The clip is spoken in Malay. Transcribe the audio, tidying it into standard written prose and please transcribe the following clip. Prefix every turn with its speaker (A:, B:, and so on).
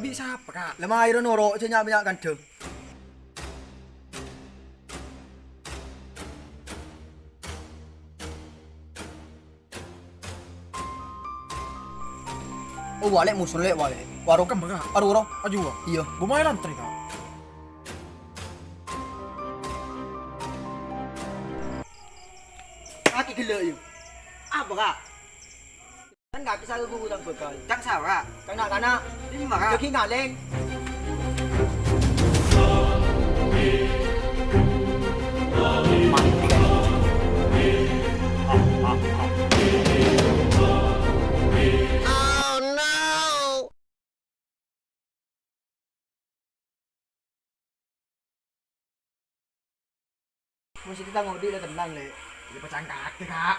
A: di siapa kak?
B: Lemah air noro cenyak banyak kan tu. Oh wale musun le wale. Warung
A: Kamu kak?
B: aruro.
A: Aju kak?
B: Iya.
A: Bumai lantri kak?
B: Kaki gila yuk. Apa kak? Kan kaki saya gua udah bekal. Cak sao kak? Cak nak kana. Ini mah kak. Jadi nggak leng. Mati kan. Mesti kita ngodi udah tenang le.
A: Jadi pecah kaki kak.